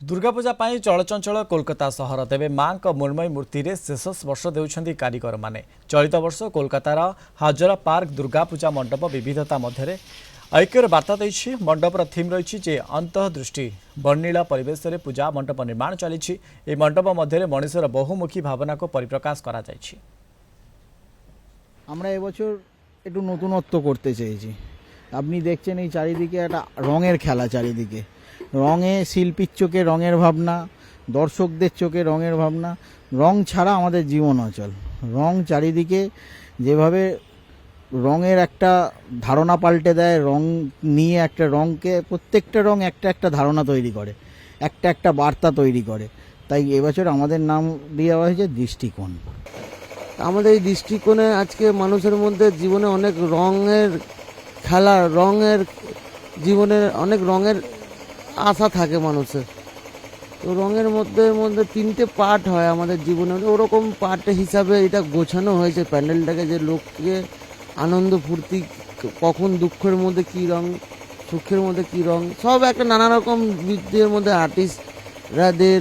दुर्गा पूजा पाई चलचंचल कोलकाता सहर तेबे मां मृण्मयी मूर्ति रे शेष स्पर्श देउछंती कारीगर माने। चलित वर्ष कोलकातार हाजरा पार्क दुर्गा पूजा मंडप विविधता मध्य ऐक्यर बार्ता देछि। मंडपर थीम रही जे अंतःदृष्टि वर्णिला परिवेश रे पूजा मंडप निर्माण चली। मंडप मध्य मनुष्यर बहुमुखी भावना को परिप्रकाश करा जायछि। আমরা এবছর একটু নতুনত্ব করতে চেয়েছি। আপনি দেখছেন এই চারিদিকে একটা রঙের খেলা, চারিদিকে রঙে শিল্পীর চোখে রঙের ভাবনা, দর্শকদের চোখে রঙের ভাবনা। রং ছাড়া আমাদের জীবন অচল। রং চারিদিকে যেভাবে রঙের একটা ধারণা পাল্টে দেয়, রং নিয়ে একটা রঙকে প্রত্যেকটা রং একটা একটা ধারণা তৈরি করে, একটা একটা বার্তা তৈরি করে। তাই এবছর আমাদের নাম দেওয়া হয়েছে দৃষ্টিকোণ। আমাদের এই দৃষ্টিকোণে আজকে মানুষের মধ্যে জীবনে অনেক রঙের খেলা, রঙের জীবনে অনেক রঙের আশা থাকে মানুষের। তো রঙের মধ্যে মধ্যে তিনটে পার্ট হয় আমাদের জীবনে, ওরকম পার্ট হিসাবে এটা গোছানো হয়েছে প্যান্ডেলটাকে, যে লোককে আনন্দ ফুর্তি, কখন দুঃখের মধ্যে কী রঙ, সুখের মধ্যে কী রঙ, সব একটা নানা রকম বৃদ্ধির মধ্যে আর্টিস্টরাদের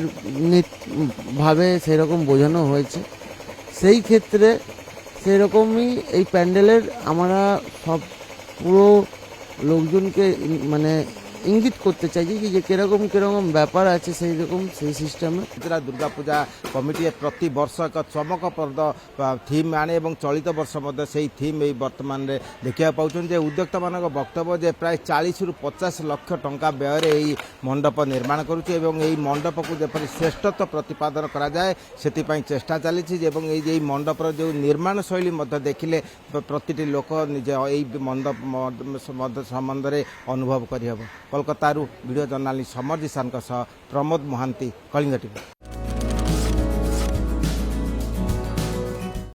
ভাবে সেরকম বোঝানো হয়েছে। সেই ক্ষেত্রে সেরকমই এই প্যান্ডেলের আমরা সব পুরো লোকজনকে মানে ইঙ্গিত করতে চাইছি যে কিরকম কিরকম ব্যাপার আছে, সেই রকম সেই সিস্টেমে दुर्गा पूजा कमिटी प्रति वर्ष एक चमकप्रद थीम आने और चलित वर्ष से थीम बर्तमान देखा पाँच उद्योक्ता मान वक्तव्य जे प्राय 40 ରୁ 50 लक्ष टंका व्यय मंडप निर्माण करुच्चे मंडप को जपरी श्रेष्ठत्व प्रतिपादन कराए से चेष्टा चली मंडपर जो निर्माण शैली देखिले प्रति लोक निजे मंडप संबंध में अनुभव करहब। कोलकाता वीडियो जर्नालिस्ट समर जिसान प्रमोद महांती, कलिंग टीवी।